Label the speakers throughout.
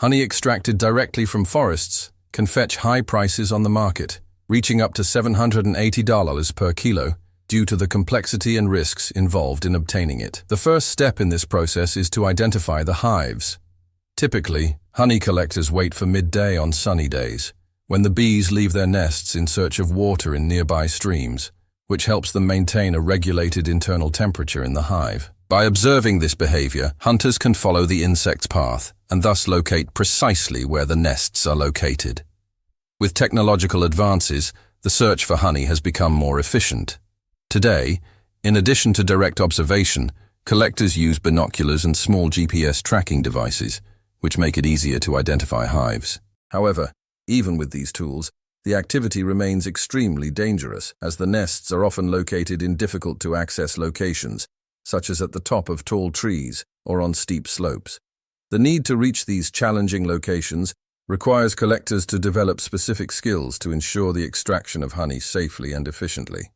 Speaker 1: Honey extracted directly from forests can fetch high prices on the market, reaching up to $780 per kilo due to the complexity and risks involved in obtaining it. The first step in this process is to identify the hives. Typically, honey collectors wait for midday on sunny days, when the bees leave their nests in search of water in nearby streams, which helps them maintain a regulated internal temperature in the hive. By observing this behavior, hunters can follow the insect's path and thus locate precisely where the nests are located. With technological advances, the search for honey has become more efficient. Today, in addition to direct observation, collectors use binoculars and small GPS tracking devices, which make it easier to identify hives. However, even with these tools, the activity remains extremely dangerous, as the nests are often located in difficult-to-access locations, such as at the top of tall trees or on steep slopes. The need to reach these challenging locations requires collectors to develop specific skills to ensure the extraction of honey safely and efficiently.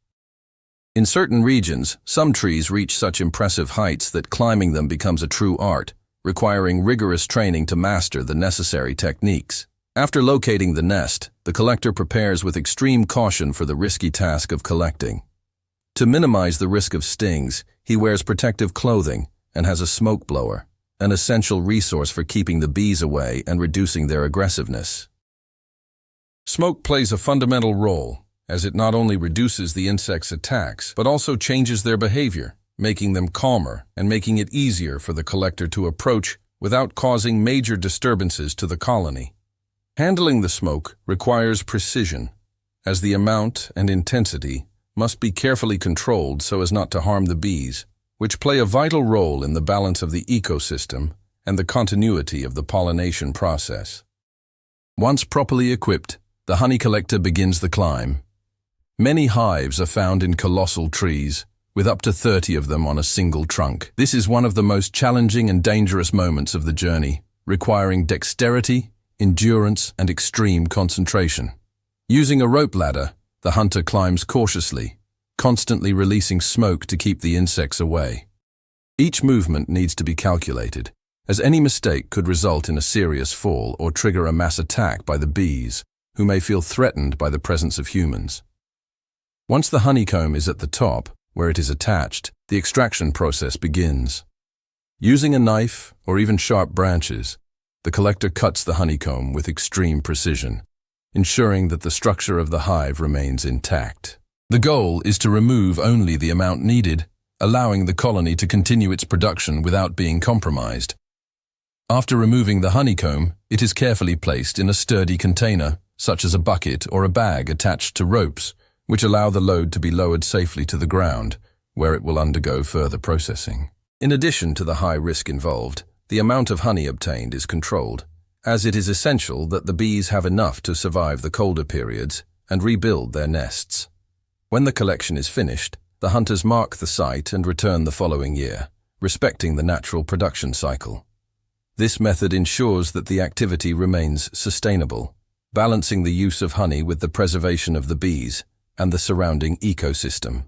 Speaker 1: In certain regions, some trees reach such impressive heights that climbing them becomes a true art, requiring rigorous training to master the necessary techniques. After locating the nest, the collector prepares with extreme caution for the risky task of collecting. To minimize the risk of stings, he wears protective clothing and has a smoke blower, an essential resource for keeping the bees away and reducing their aggressiveness. Smoke plays a fundamental role, as it not only reduces the insect's attacks, but also changes their behavior, making them calmer and making it easier for the collector to approach without causing major disturbances to the colony. Handling the smoke requires precision, as the amount and intensity must be carefully controlled so as not to harm the bees, which play a vital role in the balance of the ecosystem and the continuity of the pollination process. Once properly equipped, the honey collector begins the climb. Many hives are found in colossal trees, with up to 30 of them on a single trunk. This is one of the most challenging and dangerous moments of the journey, requiring dexterity, endurance, and extreme concentration. Using a rope ladder, the hunter climbs cautiously, constantly releasing smoke to keep the insects away. Each movement needs to be calculated, as any mistake could result in a serious fall or trigger a mass attack by the bees, who may feel threatened by the presence of humans. Once the honeycomb is at the top, where it is attached, the extraction process begins. Using a knife or even sharp branches, the collector cuts the honeycomb with extreme precision, ensuring that the structure of the hive remains intact. The goal is to remove only the amount needed, allowing the colony to continue its production without being compromised. After removing the honeycomb, it is carefully placed in a sturdy container, such as a bucket or a bag attached to ropes, which allow the load to be lowered safely to the ground, where it will undergo further processing. In addition to the high risk involved, the amount of honey obtained is controlled, as it is essential that the bees have enough to survive the colder periods and rebuild their nests. When the collection is finished, the hunters mark the site and return the following year, respecting the natural production cycle. This method ensures that the activity remains sustainable, balancing the use of honey with the preservation of the bees and the surrounding ecosystem.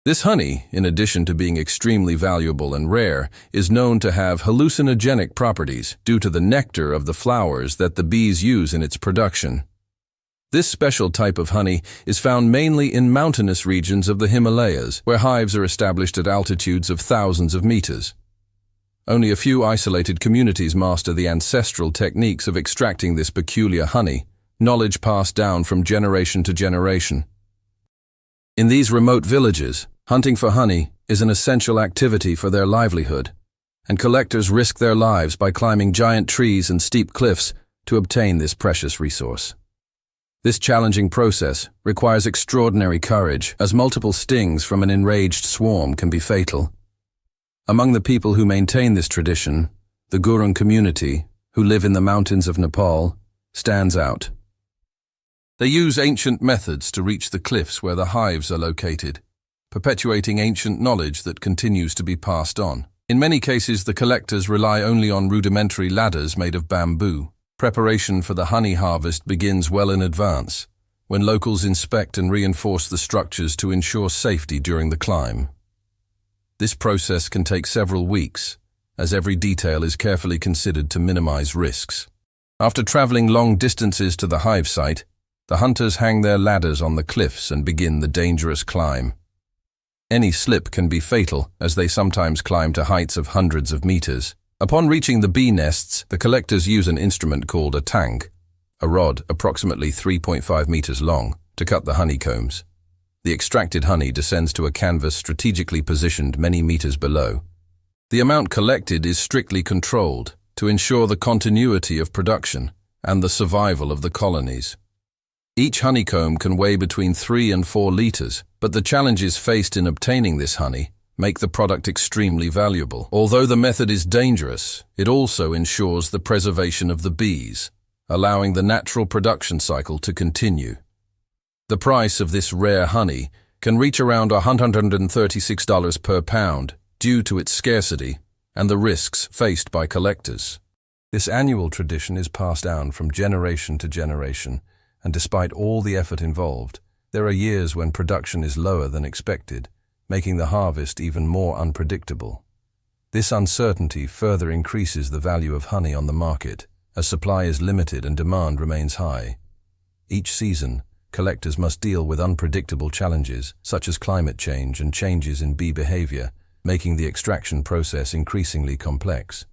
Speaker 1: This honey, in addition to being extremely valuable and rare, is known to have hallucinogenic properties due to the nectar of the flowers that the bees use in its production. This special type of honey is found mainly in mountainous regions of the Himalayas, where hives are established at altitudes of thousands of meters. Only a few isolated communities master the ancestral techniques of extracting this peculiar honey, knowledge passed down from generation to generation. In these remote villages, hunting for honey is an essential activity for their livelihood, and collectors risk their lives by climbing giant trees and steep cliffs to obtain this precious resource. This challenging process requires extraordinary courage, as multiple stings from an enraged swarm can be fatal. Among the people who maintain this tradition, the Gurung community, who live in the mountains of Nepal, stands out. They use ancient methods to reach the cliffs where the hives are located, perpetuating ancient knowledge that continues to be passed on. In many cases, the collectors rely only on rudimentary ladders made of bamboo. Preparation for the honey harvest begins well in advance, when locals inspect and reinforce the structures to ensure safety during the climb. This process can take several weeks, as every detail is carefully considered to minimize risks. After traveling long distances to the hive site, the hunters hang their ladders on the cliffs and begin the dangerous climb. Any slip can be fatal, as they sometimes climb to heights of hundreds of meters. Upon reaching the bee nests, the collectors use an instrument called a tang, a rod approximately 3.5 meters long, to cut the honeycombs. The extracted honey descends to a canvas strategically positioned many meters below. The amount collected is strictly controlled to ensure the continuity of production and the survival of the colonies. Each honeycomb can weigh between 3 and 4 liters, but the challenges faced in obtaining this honey make the product extremely valuable. Although the method is dangerous, it also ensures the preservation of the bees, allowing the natural production cycle to continue. The price of this rare honey can reach around $136 per pound due to its scarcity and the risks faced by collectors. This annual tradition is passed down from generation to generation, and despite all the effort involved, there are years when production is lower than expected, making the harvest even more unpredictable. This uncertainty further increases the value of honey on the market, as supply is limited and demand remains high. Each season, collectors must deal with unpredictable challenges, such as climate change and changes in bee behavior, making the extraction process increasingly complex.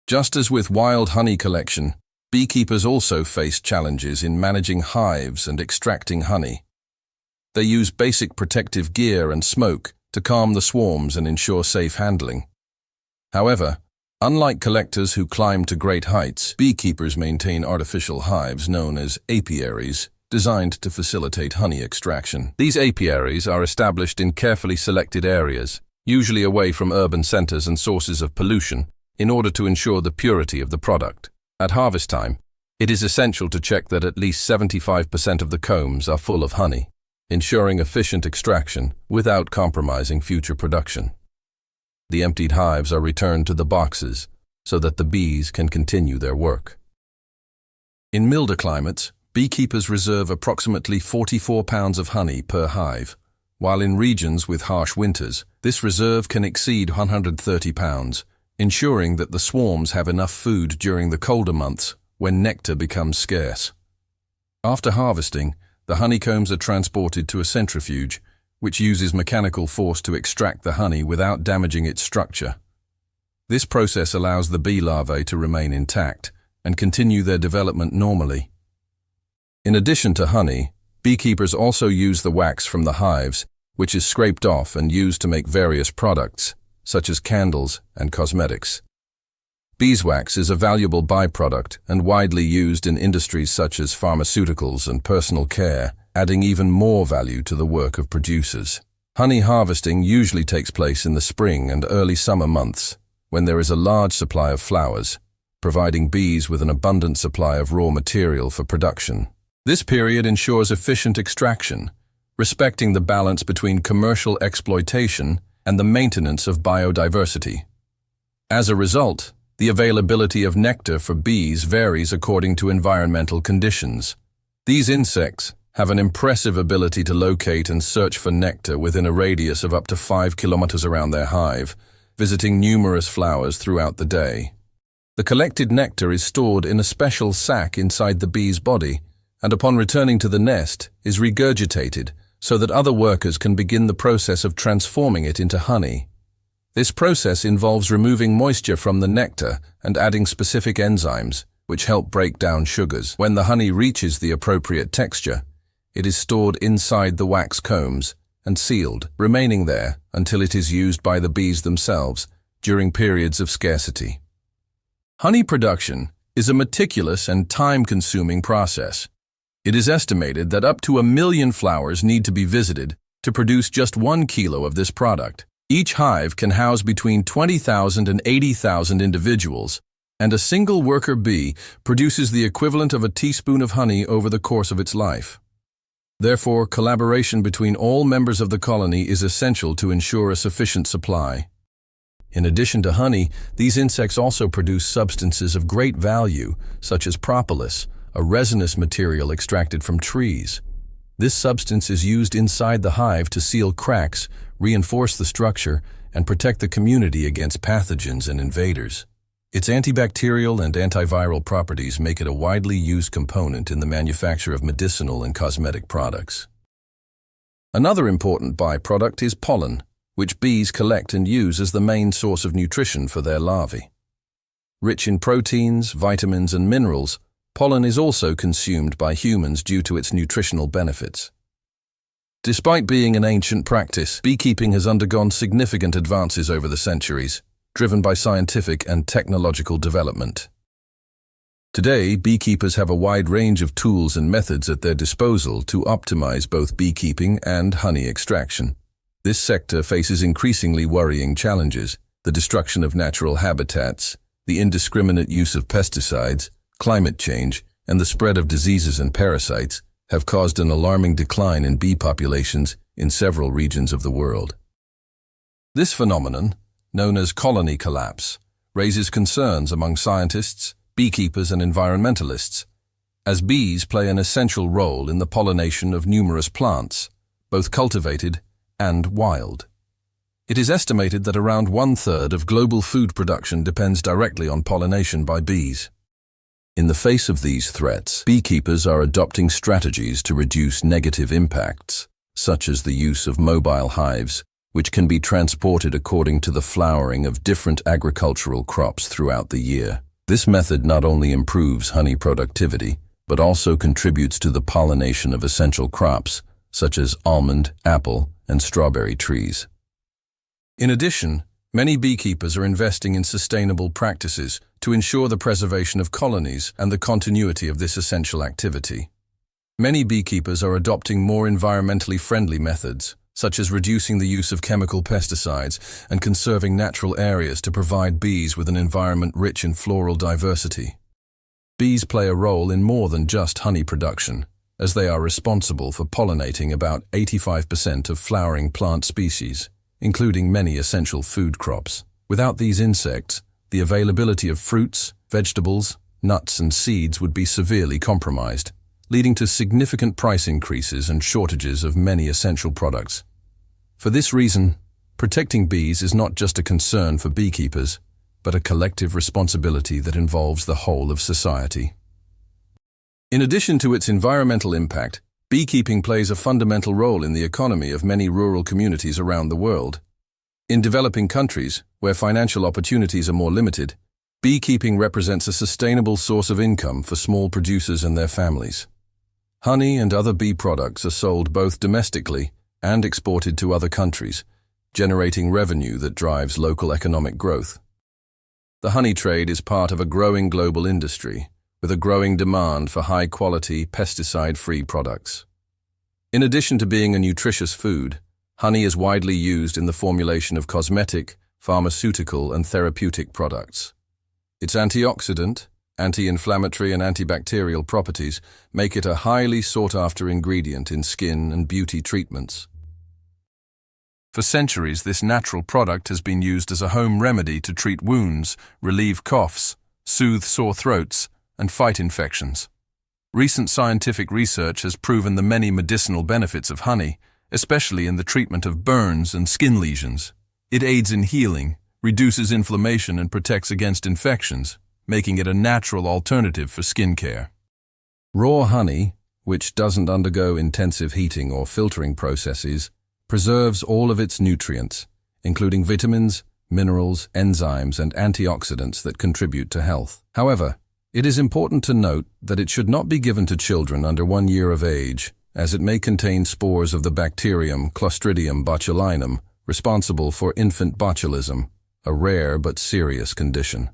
Speaker 1: Just as with wild honey collection, beekeepers also face challenges in managing hives and extracting honey. They use basic protective gear and smoke to calm the swarms and ensure safe handling. However, unlike collectors who climb to great heights, beekeepers maintain artificial hives known as apiaries, designed to facilitate honey extraction. These apiaries are established in carefully selected areas, usually away from urban centers and sources of pollution, in order to ensure the purity of the product. At harvest time, it is essential to check that at least 75% of the combs are full of honey, ensuring efficient extraction without compromising future production. The emptied hives are returned to the boxes so that the bees can continue their work. In milder climates, beekeepers reserve approximately 44 pounds of honey per hive, while in regions with harsh winters, this reserve can exceed 130 pounds, ensuring that the swarms have enough food during the colder months when nectar becomes scarce. After harvesting, the honeycombs are transported to a centrifuge, which uses mechanical force to extract the honey without damaging its structure. This process allows the bee larvae to remain intact and continue their development normally. In addition to honey, beekeepers also use the wax from the hives, which is scraped off and used to make various products, such as candles and cosmetics. Beeswax is a valuable byproduct and widely used in industries such as pharmaceuticals and personal care, adding even more value to the work of producers. Honey harvesting usually takes place in the spring and early summer months, when there is a large supply of flowers, providing bees with an abundant supply of raw material for production. This period ensures efficient extraction, respecting the balance between commercial exploitation and the maintenance of biodiversity. As a result, the availability of nectar for bees varies according to environmental conditions. These insects have an impressive ability to locate and search for nectar within a radius of up to 5 kilometers around their hive, visiting numerous flowers throughout the day. The collected nectar is stored in a special sac inside the bee's body, and upon returning to the nest is regurgitated so that other workers can begin the process of transforming it into honey. This process involves removing moisture from the nectar and adding specific enzymes, which help break down sugars. When the honey reaches the appropriate texture, it is stored inside the wax combs and sealed, remaining there until it is used by the bees themselves during periods of scarcity. Honey production is a meticulous and time-consuming process. It is estimated that up to 1 million flowers need to be visited to produce just 1 kilo of this product. Each hive can house between 20,000 and 80,000 individuals, and a single worker bee produces the equivalent of a teaspoon of honey over the course of its life. Therefore, collaboration between all members of the colony is essential to ensure a sufficient supply. In addition to honey, these insects also produce substances of great value, such as propolis, a resinous material extracted from trees. This substance is used inside the hive to seal cracks, reinforce the structure, and protect the community against pathogens and invaders. Its antibacterial and antiviral properties make it a widely used component in the manufacture of medicinal and cosmetic products. Another important byproduct is pollen, which bees collect and use as the main source of nutrition for their larvae. Rich in proteins, vitamins, and minerals, pollen is also consumed by humans due to its nutritional benefits. Despite being an ancient practice, beekeeping has undergone significant advances over the centuries, driven by scientific and technological development. Today, beekeepers have a wide range of tools and methods at their disposal to optimize both beekeeping and honey extraction. This sector faces increasingly worrying challenges: the destruction of natural habitats, the indiscriminate use of pesticides, climate change, and the spread of diseases and parasites have caused an alarming decline in bee populations in several regions of the world. This phenomenon, known as colony collapse, raises concerns among scientists, beekeepers, and environmentalists, as bees play an essential role in the pollination of numerous plants, both cultivated and wild. It is estimated that around 1/3 of global food production depends directly on pollination by bees. In the face of these threats, beekeepers are adopting strategies to reduce negative impacts, such as the use of mobile hives, which can be transported according to the flowering of different agricultural crops throughout the year. This method not only improves honey productivity, but also contributes to the pollination of essential crops, such as almond, apple, and strawberry trees. In addition, many beekeepers are investing in sustainable practices to ensure the preservation of colonies and the continuity of this essential activity. Many beekeepers are adopting more environmentally friendly methods, such as reducing the use of chemical pesticides and conserving natural areas to provide bees with an environment rich in floral diversity. Bees play a role in more than just honey production, as they are responsible for pollinating about 85% of flowering plant species, including many essential food crops. Without these insects, the availability of fruits, vegetables, nuts, and seeds would be severely compromised, leading to significant price increases and shortages of many essential products. For this reason, protecting bees is not just a concern for beekeepers, but a collective responsibility that involves the whole of society. In addition to its environmental impact, beekeeping plays a fundamental role in the economy of many rural communities around the world. In developing countries, where financial opportunities are more limited, beekeeping represents a sustainable source of income for small producers and their families. Honey and other bee products are sold both domestically and exported to other countries, generating revenue that drives local economic growth. The honey trade is part of a growing global industry, with a growing demand for high-quality, pesticide-free products. In addition to being a nutritious food, honey is widely used in the formulation of cosmetic, pharmaceutical, and therapeutic products. Its antioxidant, anti-inflammatory, and antibacterial properties make it a highly sought-after ingredient in skin and beauty treatments. For centuries, this natural product has been used as a home remedy to treat wounds, relieve coughs, soothe sore throats, and fight infections. Recent scientific research has proven the many medicinal benefits of honey, especially in the treatment of burns and skin lesions. It aids in healing, reduces inflammation, and protects against infections, making it a natural alternative for skin care. Raw honey, which doesn't undergo intensive heating or filtering processes, preserves all of its nutrients, including vitamins, minerals, enzymes, and antioxidants that contribute to health. However, it is important to note that it should not be given to children under 1 year of age, as it may contain spores of the bacterium Clostridium botulinum, responsible for infant botulism, a rare but serious condition.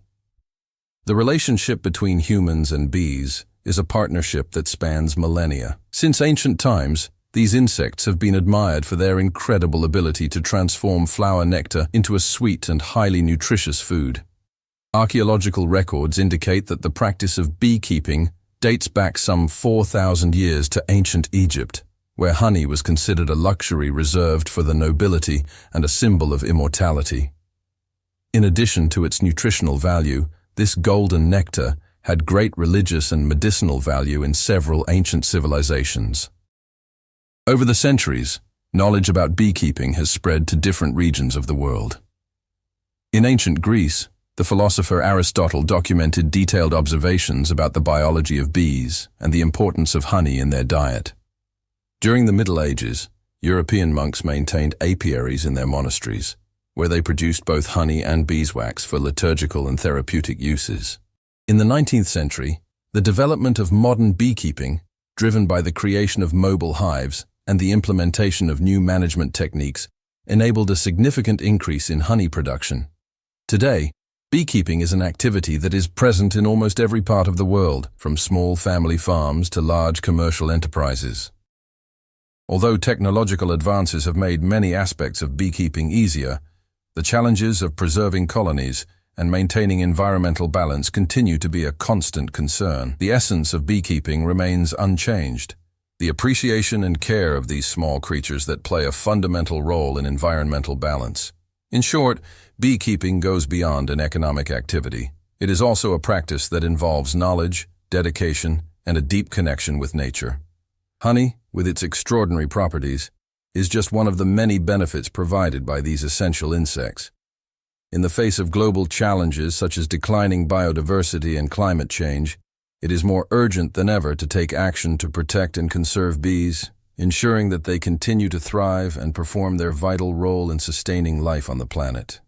Speaker 1: The relationship between humans and bees is a partnership that spans millennia. Since ancient times, these insects have been admired for their incredible ability to transform flower nectar into a sweet and highly nutritious food. Archaeological records indicate that the practice of beekeeping dates back some 4,000 years to ancient Egypt, where honey was considered a luxury reserved for the nobility and a symbol of immortality. In addition to its nutritional value, this golden nectar had great religious and medicinal value in several ancient civilizations. Over the centuries, knowledge about beekeeping has spread to different regions of the world. In ancient Greece, The philosopher Aristotle documented detailed observations about the biology of bees and the importance of honey in their diet. During the Middle Ages, European monks maintained apiaries in their monasteries, where they produced both honey and beeswax for liturgical and therapeutic uses. In the 19th century, the development of modern beekeeping, driven by the creation of mobile hives and the implementation of new management techniques, enabled a significant increase in honey production. Today, beekeeping is an activity that is present in almost every part of the world, from small family farms to large commercial enterprises. Although technological advances have made many aspects of beekeeping easier, the challenges of preserving colonies and maintaining environmental balance continue to be a constant concern. The essence of beekeeping remains unchanged: the appreciation and care of these small creatures that play a fundamental role in environmental balance. In short, beekeeping goes beyond an economic activity. It is also a practice that involves knowledge, dedication, and a deep connection with nature. Honey, with its extraordinary properties, is just one of the many benefits provided by these essential insects. In the face of global challenges such as declining biodiversity and climate change, it is more urgent than ever to take action to protect and conserve bees, ensuring that they continue to thrive and perform their vital role in sustaining life on the planet.